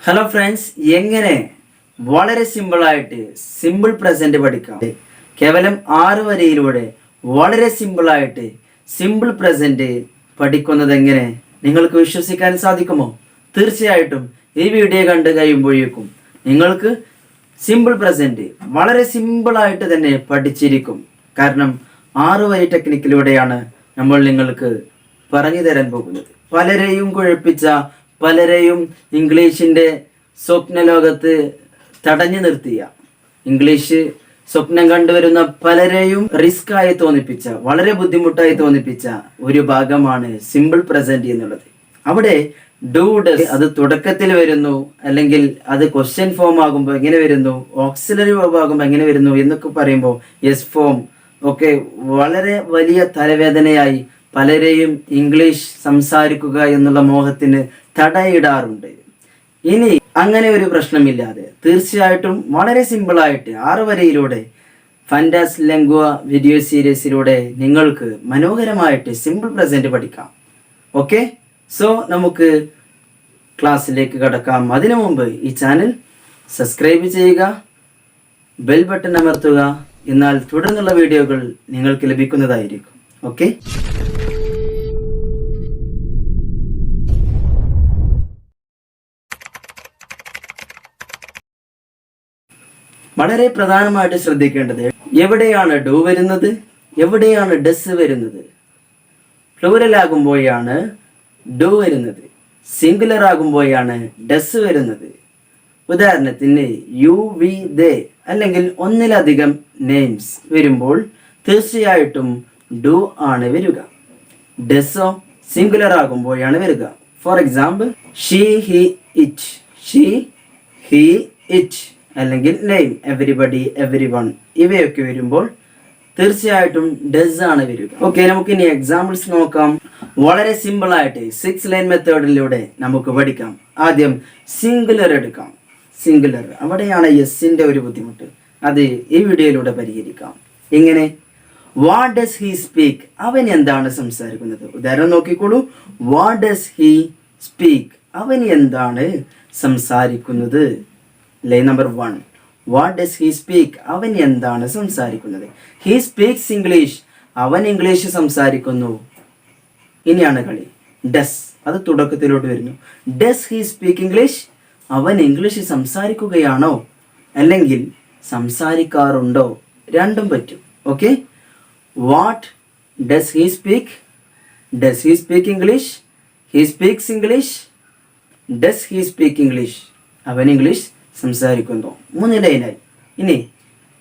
Hello friends, എങ്ങനെ വളരെ സിമ്പിളായിട്ട് സിമ്പിൾ പ്രസന്റ് പഠിക്കാം. കേവലം 6 വരിയിലൂടെ വളരെ സിമ്പിളായിട്ട് സിമ്പിൾ പ്രസന്റ് പഠിക്കുന്നത് എങ്ങനെ നിങ്ങൾക്ക് വിശ്വസിക്കാൻ സാധിക്കുമോ? തീർച്ചയായിട്ടും ഈ വീഡിയോ കണ്ടു കഴിയുമ്പോഴേക്കും നിങ്ങൾക്ക് സിമ്പിൾ പ്രസന്റ് വളരെ സിമ്പിളായിട്ട് തന്നെ പഠിച്ചിരിക്കും. കാരണം 6 വരി ടെക്നിക്കിലൂടെയാണ് നമ്മൾ നിങ്ങൾക്ക് പറഞ്ഞു തരാൻ പോകുന്നത്. പലരെയും കുഴപ്പിച്ച, പലരെയും ഇംഗ്ലീഷിൻ്റെ സ്വപ്നലോകത്ത് തടഞ്ഞു നിർത്തിയ, ഇംഗ്ലീഷ് സ്വപ്നം കണ്ടുവരുന്ന പലരെയും റിസ്ക് ആയി തോന്നിപ്പിച്ച, വളരെ ബുദ്ധിമുട്ടായി തോന്നിപ്പിച്ച ഒരു ഭാഗമാണ് സിമ്പിൾ പ്രസന്റ് എന്നുള്ളത്. അവിടെ ഡു ഡസ് അത് തുടക്കത്തിൽ വരുന്നു, അല്ലെങ്കിൽ അത് ക്വസ്റ്റ്യൻ ഫോം ആകുമ്പോൾ എങ്ങനെ വരുന്നു, ഓക്സിലറി വേർബ് ആകുമ്പോൾ എങ്ങനെ വരുന്നു എന്നൊക്കെ പറയുമ്പോൾ യെസ് ഫോം ഒക്കെ വളരെ വലിയ തലവേദനയായി പലരെയും ഇംഗ്ലീഷ് സംസാരിക്കുക എന്നുള്ള മോഹത്തിന് തടയിടാറുണ്ട്. ഇനി അങ്ങനെ ഒരു പ്രശ്നമില്ലാതെ തീർച്ചയായിട്ടും വളരെ സിമ്പിളായിട്ട് 6 വരിയിലൂടെ ഫാന്റാസ്ലെങ്കുവ വീഡിയോ സീരീസിലൂടെ നിങ്ങൾക്ക് മനോഹരമായിട്ട് സിമ്പിൾ പ്രസന്റ് പഠിക്കാം. ഓക്കെ, സോ നമുക്ക് ക്ലാസ്സിലേക്ക് കടക്കാം. അതിനു മുമ്പ് ഈ ചാനൽ സബ്സ്ക്രൈബ് ചെയ്യുക, ബെൽ ബട്ടൺ അമർത്തുക. എന്നാൽ തുടർന്നുള്ള വീഡിയോകൾ നിങ്ങൾക്ക് ലഭിക്കുന്നതായിരിക്കും. ഓക്കെ, വളരെ പ്രധാനമായിട്ട് ശ്രദ്ധിക്കേണ്ടത് എവിടെയാണ് ഡു വരുന്നത്, എവിടെയാണ് ഡസ് വരുന്നത്. പ്ലൂറൽ ആകുമ്പോഴാണ് ഡു വരുന്നത്, സിംഗുലർ ആകുമ്പോഴാണ് ഡസ് വരുന്നത്. ഉദാഹരണത്തിന് യു, വി, ദേ അല്ലെങ്കിൽ ഒന്നിലധികം നെയിംസ് വരുമ്പോൾ തീർച്ചയായിട്ടും ഡു ആണ് വരിക. ഡസോ സിംഗുലർ ആകുമ്പോഴാണ് വരിക. For example she, he, it. She, he, it അല്ലെങ്കിൽ നെയിം എവരിബഡി, എവരി വൺ ഇവയൊക്കെ വരുമ്പോൾ തീർച്ചയായിട്ടും ഡസ് ആണ് വരിക. ഓക്കെ, നമുക്ക് ഇനി എക്സാമ്പിൾസ് നോക്കാം. വളരെ സിമ്പിൾ ആയിട്ട് 6 ലൈൻ മെത്തേഡിലൂടെ നമുക്ക് പഠിക്കാം. ആദ്യം സിംഗുലർ എടുക്കാം. സിംഗുലർ, അവിടെയാണ് യെസ്സിന്റെ ഒരു ബുദ്ധിമുട്ട്. അത് ഈ വീഡിയോയിലൂടെ പരിഹരിക്കാം. ഇങ്ങനെ വാട്ട് ഡസ് ഹി സ്പീക്ക്, അവൻ എന്താണ് സംസാരിക്കുന്നത്. ഉദാഹരണം നോക്കിക്കോളൂ. വാട്ട് ഡസ് ഹി സ്പീക്ക്, അവൻ എന്താണ് സംസാരിക്കുന്നത്. Line number 1, what does he speak, അവൻ എന്താണ് സംസാരിക്കുന്നത്. ഹി സ്പീക്സ് ഇംഗ്ലീഷ്, അവൻ ഇംഗ്ലീഷ് സംസാരിക്കുന്നു. ഇനിയാണ് കളി. ഡസ്, അത് തുടക്കത്തിലോട്ട് വരുന്നു. ഡസ് ഹി സ്പീക്ക് ഇംഗ്ലീഷ്, അവൻ ഇംഗ്ലീഷ് സംസാരിക്കുകയാണോ അല്ലെങ്കിൽ സംസാരിക്കാറുണ്ടോ, രണ്ടും പറ്റും. Okay, what does he speak, does he speak English, he speaks English, does he speak English, അവൻ ഇംഗ്ലീഷ് സംസാരിക്കുന്നു. 3 ലൈനായി. ഇനി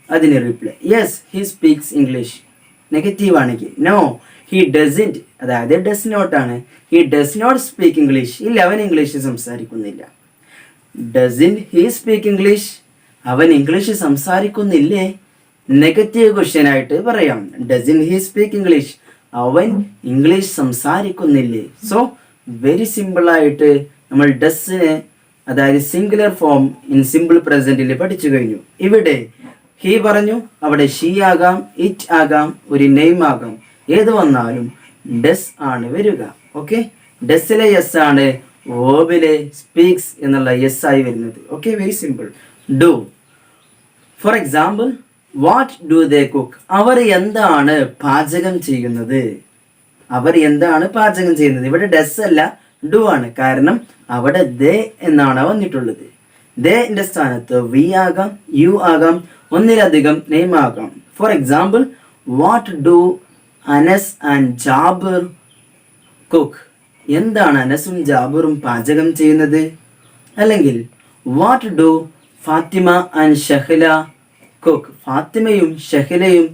അതിന് reply yes he speaks English. Negative ആണെങ്കിൽ നോ ഹി ഡസിൻറ്റ്, അതായത് ഡസ് നോട്ട് ആണ്. He does not speak English, ഇല്ല അവൻ English സംസാരിക്കുന്നില്ല. ഡസിൻറ്റ് ഹി സ്പീക്ക് ഇംഗ്ലീഷ്, അവൻ ഇംഗ്ലീഷ് സംസാരിക്കുന്നില്ലേ. നെഗറ്റീവ് ക്വസ്റ്റ്യൻ ആയിട്ട് പറയാം. ഡസിൻറ്റ് ഹി സ്പീക്ക് ഇംഗ്ലീഷ്, അവൻ ഇംഗ്ലീഷ് സംസാരിക്കുന്നില്ലേ. സോ വെരി സിമ്പിളായിട്ട് നമ്മൾ ഡസ്സിനെ, അതായത് സിംഗുലർ ഫോം ഇൻ സിമ്പിൾ പ്രസന്റിൽ പഠിച്ചു കഴിഞ്ഞു. ഇവിടെ ഹി പറഞ്ഞു, അവിടെ ഷീ ആകാം, ഇറ്റ് ആകാം, ഒരു നെയിം ആകാം. ഏത് വന്നാലും ഡസ് ആണ് വരിക. ഓക്കെ, ഡസ്സിലെ യെസ് ആണ് വേർബിലെ സ്പീക്സ് എന്നുള്ള യെസ് ആയി വരുന്നത്. Okay, very simple. Do, for example what do they cook, അവർ എന്താണ് പാചകം ചെയ്യുന്നത്. അവർ എന്താണ് പാചകം ചെയ്യുന്നത്. ഇവിടെ ഡസ് അല്ല ഡു ആണ്. കാരണം അവിടെ ദേ എന്നാണ് വന്നിട്ടുള്ളത്. ദേന്റെ സ്ഥാനത്ത് വി ആകാം, യു ആകാം, ഒന്നിലധികം നെയിം ആകാം. For example what do Anas and Jabir cook, എന്താണ് അനസും ജാബിറും പാചകം ചെയ്യുന്നത്. അല്ലെങ്കിൽ what do Fatima and Shahla cook, ഫാത്തിമയും ഷഹ്ലയും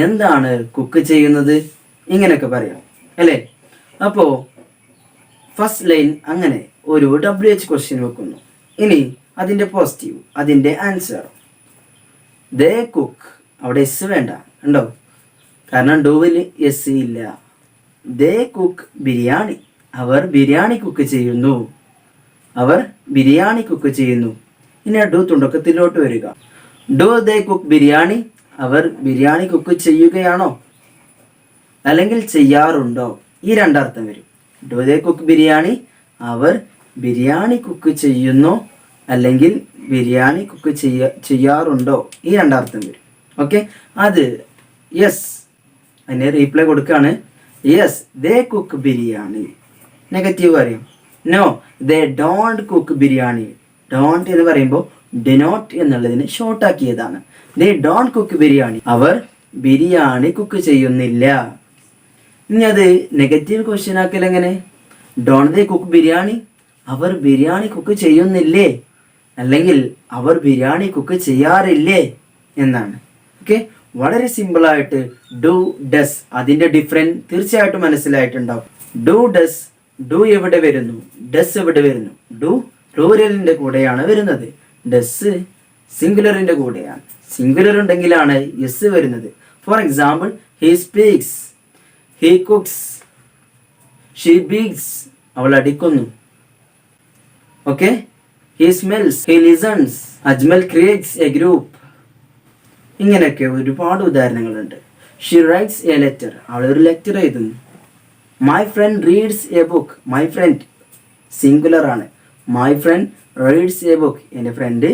എന്താണ് കുക്ക് ചെയ്യുന്നത്. ഇങ്ങനെയൊക്കെ പറയാം അല്ലേ. അപ്പോൾ ഫസ്റ്റ് ലൈൻ അങ്ങനെ ഒരു WH ക്വസ്റ്റ്യൻ വെക്കുന്നു. ഇനി അതിൻ്റെ പോസിറ്റീവ്, അതിൻ്റെ ആൻസർ ദേ കുക്ക്, അവിടെ എസ് വേണ്ട, ഉണ്ടോ? കാരണം ഡൂവിൽ എസ് ഇല്ല. ദേ കുക്ക് ബിരിയാണി, അവർ ബിരിയാണി കുക്ക് ചെയ്യുന്നു, അവർ ബിരിയാണി കുക്ക് ചെയ്യുന്നു. ഇനി ആ ഡു തുടക്കത്തിലോട്ട് വരിക. ഡു ദേ കുക്ക് ബിരിയാണി, അവർ ബിരിയാണി കുക്ക് ചെയ്യുകയാണോ അല്ലെങ്കിൽ ചെയ്യാറുണ്ടോ. ഈ രണ്ടർത്ഥം വരും. ഡു ദേ കുക്ക് ബിരിയാണി, അവർ ബിരിയാണി കുക്ക് ചെയ്യുന്നു അല്ലെങ്കിൽ ബിരിയാണി കുക്ക് ചെയ്യാറുണ്ടോ, ഈ രണ്ടർത്ഥം വരും. ഓക്കെ, അത് യെസ്, അതിന് റീപ്ലൈ കൊടുക്കുകയാണ്. Yes they cook biryani. Negative പറയും. No they don't cook biryani. Don't എന്ന് പറയുമ്പോൾ ഡിനോട്ട് എന്നുള്ളതിന് ഷോർട്ട് ആക്കിയതാണ്. They don't cook biryani. അവർ ബിരിയാണി കുക്ക് ചെയ്യുന്നില്ല. ഇനി അത് നെഗറ്റീവ് ക്വസ്റ്റ്യൻ ആക്കൽ എങ്ങനെ? ഡോണ്ട് ദേ കുക്ക് ബിരിയാണി, അവർ ബിരിയാണി കുക്ക് ചെയ്യുന്നില്ലേ, അല്ലെങ്കിൽ അവർ ബിരിയാണി കുക്ക് ചെയ്യാറില്ലേ എന്നാണ്. ഓക്കെ, വളരെ സിമ്പിളായിട്ട് ഡു ഡസ് അതിൻ്റെ ഡിഫറൻറ്റ് തീർച്ചയായിട്ടും മനസ്സിലായിട്ടുണ്ടാവും. ഡു ഡസ്, ഡു എവിടെ വരുന്നു, ഡസ് എവിടെ വരുന്നു? ഡു പ്ലൂരലിൻ്റെ കൂടെയാണ് വരുന്നത്, ഡസ് സിംഗുലറിൻ്റെ കൂടെയാണ്. സിംഗുലർ ഉണ്ടെങ്കിലാണ് യെസ് വരുന്നത്. For example, he speaks, he cooks, she beaks, അവൾ അടിക്കുന്നു. Okay, he smells, he listens, Ajmal creates A group. ഇങ്ങനെയൊക്കെ ഒരുപാട് ഉദാഹരണങ്ങളുണ്ട്. ഷീ റൈറ്റ്സ് എ ലെറ്റർ, അവൾ ഒരു ലെറ്റർ എഴുതുന്നു. My friend reads a book, my friend singular ആണ്. My friend reads a book, എൻ്റെ ഫ്രണ്ട്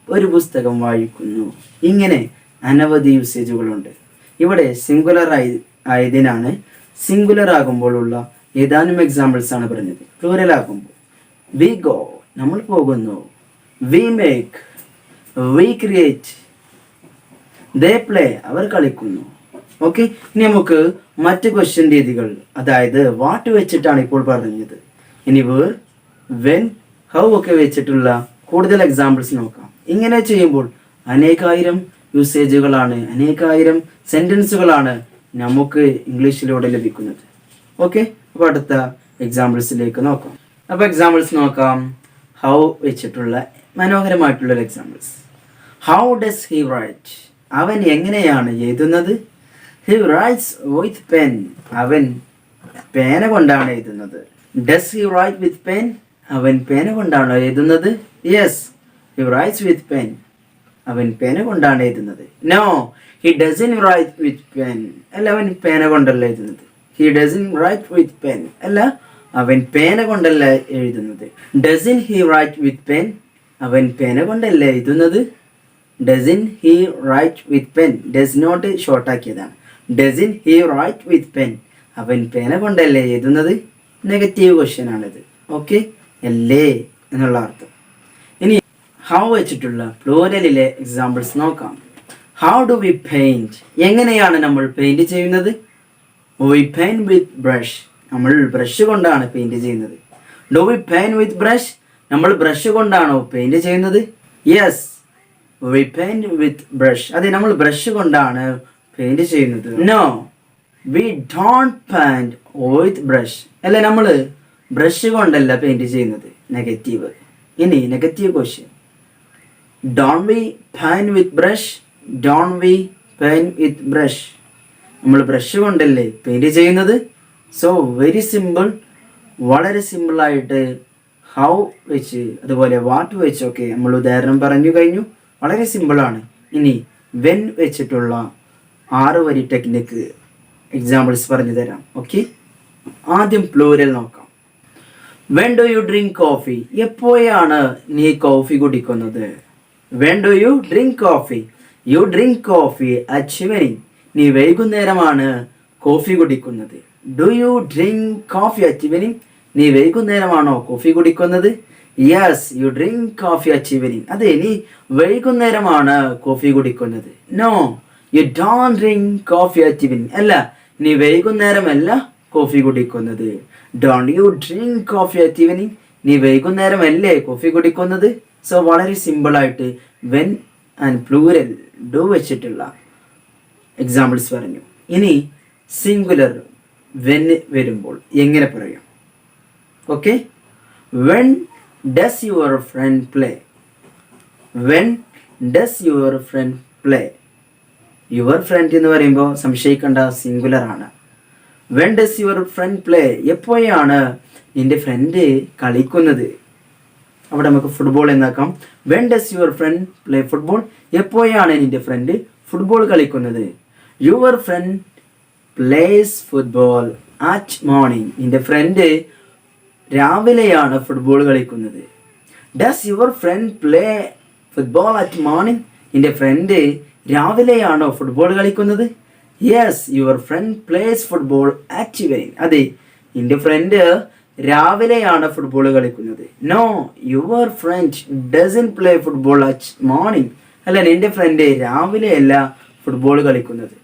ഒരു പുസ്തകം വായിക്കുന്നു. ഇങ്ങനെ അനവധി യൂസേജുകളുണ്ട്. ഇവിടെ സിംഗുലർ ആയതിനാണ് സിംഗുലർ ആകുമ്പോഴുള്ള ഏതാനും എക്സാമ്പിൾസ് ആണ് പറഞ്ഞത്. പ്ലൂറൽ ആകുമ്പോൾ വി ഗോ, നമ്മൾ പോകുന്നു. We make, we create, they play, അവർ കളിക്കുന്നു. ഓക്കെ, ഇനി നമുക്ക് മറ്റ് ക്വസ്റ്റ്യൻ രീതികൾ, അതായത് വാട്ട് വെച്ചിട്ടാണ് ഇപ്പോൾ പറഞ്ഞത്. ഇനി വേർ, വെൻ, ഹൗ ഒക്കെ വെച്ചിട്ടുള്ള കൂടുതൽ എക്സാമ്പിൾസ് നോക്കാം. ഇങ്ങനെ ചെയ്യുമ്പോൾ അനേകായിരം യൂസേജുകളാണ്, അനേകായിരം സെൻറ്റൻസുകളാണ് നമുക്ക് ഇംഗ്ലീഷിലൂടെ ലഭിക്കുന്നത്. ഓക്കെ, അപ്പോൾ അടുത്ത എക്സാമ്പിൾസിലേക്ക് നോക്കാം. അപ്പോൾ എക്സാമ്പിൾസ് നോക്കാം. ഹൗ വെച്ചിട്ടുള്ള മനോഹരമായിട്ടുള്ള examples. How does he write, അവൻ എങ്ങനെയാണ് എഴുതുന്നത്? ഹി റൈറ്റ്സ് വിത്ത് പെൻ, അവൻ പേന കൊണ്ടാണ് എഴുതുന്നത്. Does he write with pen, അവൻ പേന കൊണ്ടാണോ എഴുതുന്നത്? Yes, he writes with pen, അവൻ പേന കൊണ്ടാണ് എഴുതുന്നത്. No, he doesn't write with pen, അല്ല അവൻ പേന കൊണ്ടല്ല എഴുതുന്നത്. He doesn't write with pen, അല്ല അവൻ പേന കൊണ്ടല്ല എഴുതുന്നത്. Doesn't he write with pen, അവൻ പേന കൊണ്ടല്ല എഴുതുന്നത്. Doesn't he write with pen, does not short ആക്കിയതാണ്. Doesn't he write with pen, അവൻ പേന കൊണ്ടല്ലേ എഴുതുന്നത്. നെഗറ്റീവ് ക്വസ്റ്റ്യൻ ആണിത്. ഓക്കെ, അല്ലേ എന്നുള്ള അർത്ഥം. ഇനി ഹൗ വെച്ചിട്ടുള്ള പ്ലൂരലിലെ എക്സാമ്പിൾസ് നോക്കാം. ഹൗ ഡു വി പെയിൻറ്റ്, എങ്ങനെയാണ് നമ്മൾ പെയിൻറ് ചെയ്യുന്നത്? വി പെയിൻറ്റ് വിത്ത് ബ്രഷ്, നമ്മൾ ബ്രഷ് കൊണ്ടാണ് പെയിൻറ് ചെയ്യുന്നത്. Do we paint with brush, നമ്മൾ ബ്രഷ് കൊണ്ടാണോ പെയിൻറ് ചെയ്യുന്നത്? Yes, we paint with brush, അതെ നമ്മൾ ബ്രഷ് കൊണ്ടാണ് പെയിൻറ് ചെയ്യുന്നത്. No, we don't paint with brush, അല്ല നമ്മൾ ബ്രഷ് കൊണ്ടല്ല പെയിൻറ് ചെയ്യുന്നത്. നെഗറ്റീവ്. ഇനി negative question. Don't we paint with brush, don't we paint with brush, നമ്മൾ ബ്രഷ് കൊണ്ടല്ലേ പെയിൻറ് ചെയ്യുന്നത്. സോ വെരി സിമ്പിൾ, വളരെ സിമ്പിളായിട്ട് ഹൗ വെച്ച് അതുപോലെ വാട്ട് വെച്ചൊക്കെ നമ്മൾ ഉദാഹരണം പറഞ്ഞു കഴിഞ്ഞു. വളരെ സിമ്പിളാണ്. ഇനി വെൻ വെച്ചിട്ടുള്ള 6 വരി ടെക്നിക്ക് എക്സാമ്പിൾസ് പറഞ്ഞു തരാം. ഓക്കെ, ആദ്യം പ്ലൂരൽ നോക്കാം. When do you drink coffee, എപ്പോഴാണ് നീ കോഫി കുടിക്കുന്നത്? When do you drink coffee, you drink coffee at evening, നീ വൈകുന്നേരമാണ് കോഫി കുടിക്കുന്നത്. Do you drink coffee at evening, നീ വൈകുന്നേരമാണോ കോഫി കുടിക്കുന്നത്? Yes, you drink coffee at evening, അതെ നീ വൈകുന്നേരമാണ് കോഫി കുടിക്കുന്നത്. No, you don't drink coffee at evening, അല്ല നീ വൈകുന്നേരമല്ല കോഫി കുടിക്കുന്നത്. Don't you drink coffee at evening, നീ വൈകുന്നേരമല്ലേ കോഫി കുടിക്കുന്നത്. സോ വളരെ സിമ്പിളായിട്ട് വെൻ ആൻഡ് പ്ലൂരൽ ഡു വെച്ചിട്ടുള്ള എക്സാമ്പിൾസ് പറഞ്ഞു. ഇനി സിംഗുലർ വെൻ വരുമ്പോൾ എങ്ങനെ പറയാം? Okay, when does your friend play, when does your friend play, your friend എന്ന് പറയുമ്പോൾ സംശയിക്കേണ്ട സിംഗുലർ ആണ്. When does your friend play, എപ്പോഴാണ് നിന്റെ ഫ്രണ്ട് കളിക്കുന്നത്? അവിടെ നമുക്ക് ഫുട്ബോൾ എന്നാക്കാം. When does your friend play football, എപ്പോഴാണ് നിന്റെ ഫ്രണ്ട് ഫുട്ബോൾ കളിക്കുന്നത്? Your friend plays football at morning, നിന്റെ ഫ്രണ്ട് രാവിലെയാണ് ഫുട്ബോൾ കളിക്കുന്നത്. Does your friend play football at morning? നിന്റെ ഫ്രണ്ട് രാവിലെയാണോ ഫുട്ബോൾ കളിക്കുന്നത്? Yes, your friend plays football at evening. അതെ, നിന്റെ ഫ്രണ്ട് രാവിലെയാണ് ഫുട്ബോൾ കളിക്കുന്നത്. No, your friend doesn't play football at morning. അല്ല, നിന്റെ ഫ്രണ്ട് രാവിലെയല്ല ഫുട്ബോൾ കളിക്കുന്നത്.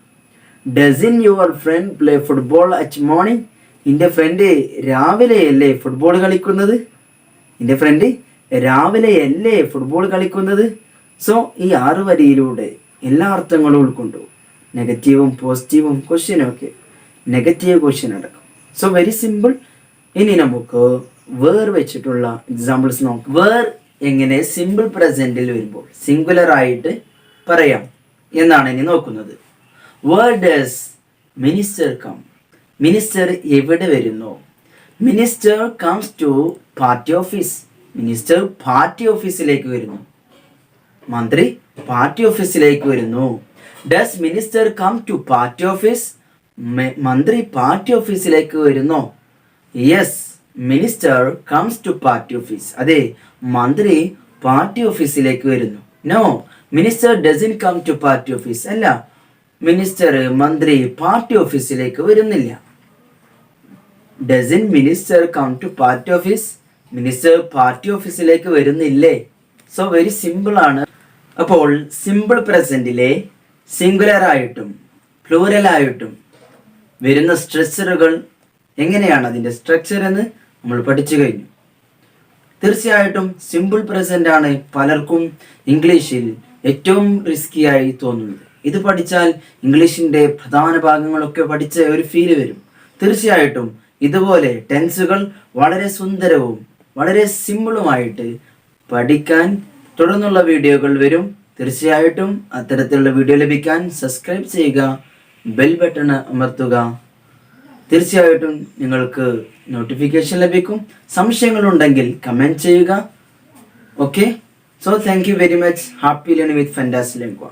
Doesn't your friend play football at morning? നിന്റെ ഫ്രണ്ട് രാവിലെയല്ലേ ഫുട്ബോൾ കളിക്കുന്നത്? നിന്റെ ഫ്രണ്ട് രാവിലെയല്ലേ ഫുട്ബോൾ കളിക്കുന്നത്? സോ ഈ 6 വരിയിലൂടെ എല്ലാ അർത്ഥങ്ങളും ഉൾക്കൊണ്ടു. നെഗറ്റീവും പോസിറ്റീവും ക്വസ്റ്റ്യനും ഒക്കെ, നെഗറ്റീവ് ക്വസ്റ്റ്യൻ അടക്കം. So very simple. ഇനി നമുക്ക് വേർ വെച്ചിട്ടുള്ള എക്സാമ്പിൾസ് നോക്കാം. വേർ എങ്ങനെ സിമ്പിൾ പ്രസന്റിൽ വരുമ്പോൾ സിംഗുലർ ആയിട്ട് പറയാം എന്നാണ് ഇനി നോക്കുന്നത്. Where does minister come? Minister എവിടെ വരുന്നു? Minister comes to party office. Minister party ഓഫീസിലേക്ക് വരുന്നു. മന്ത്രി പാർട്ടി ഓഫീസിലേക്ക് വരുന്നു. Does minister come to party office? മന്ത്രി പാർട്ടി ഓഫീസിലേക്ക് വരുന്നു. Yes, minister comes to party office. അതെ, മന്ത്രി പാർട്ടി ഓഫീസിലേക്ക് വരുന്നു. No, minister doesn't come to party office. അല്ല, മിനിസ്റ്റർ മന്ത്രി പാർട്ടി ഓഫീസിലേക്ക് വരുന്നില്ല. Doesn't minister come to party office? Minister party ഓഫീസിലേക്ക് വരുന്നില്ലേ? സോ വെരി സിമ്പിൾ ആണ്. അപ്പോൾ സിമ്പിൾ പ്രസന്റിലെ സിംഗുലർ ആയിട്ടും പ്ലൂറൽ ആയിട്ടും വരുന്ന സ്ട്രക്ചറുകൾ എങ്ങനെയാണ്, അതിൻ്റെ സ്ട്രക്ചർ എന്ന് നമ്മൾ പഠിച്ചു കഴിഞ്ഞു. തീർച്ചയായിട്ടും സിമ്പിൾ പ്രസന്റ് ആണ് പലർക്കും ഇംഗ്ലീഷിൽ ഏറ്റവും റിസ്കി ആയി തോന്നുന്നത്. ഇത് പഠിച്ചാൽ ഇംഗ്ലീഷിൻ്റെ പ്രധാന ഭാഗങ്ങളൊക്കെ പഠിച്ച ഒരു ഫീല് വരും. തീർച്ചയായിട്ടും ഇതുപോലെ ടെൻസുകൾ വളരെ സുന്ദരവും വളരെ സിമ്പിളുമായിട്ട് പഠിക്കാൻ തുടർന്നുള്ള വീഡിയോകൾ വരും. തീർച്ചയായിട്ടും അത്തരത്തിലുള്ള വീഡിയോ ലഭിക്കാൻ സബ്സ്ക്രൈബ് ചെയ്യുക, ബെൽ ബട്ടൺ അമർത്തുക. തീർച്ചയായിട്ടും നിങ്ങൾക്ക് നോട്ടിഫിക്കേഷൻ ലഭിക്കും. സംശയങ്ങളുണ്ടെങ്കിൽ കമൻറ്റ് ചെയ്യുക. Okay, so thank you very much. Happy learning with ഫാന്റാസ്ലങ്ക്വ.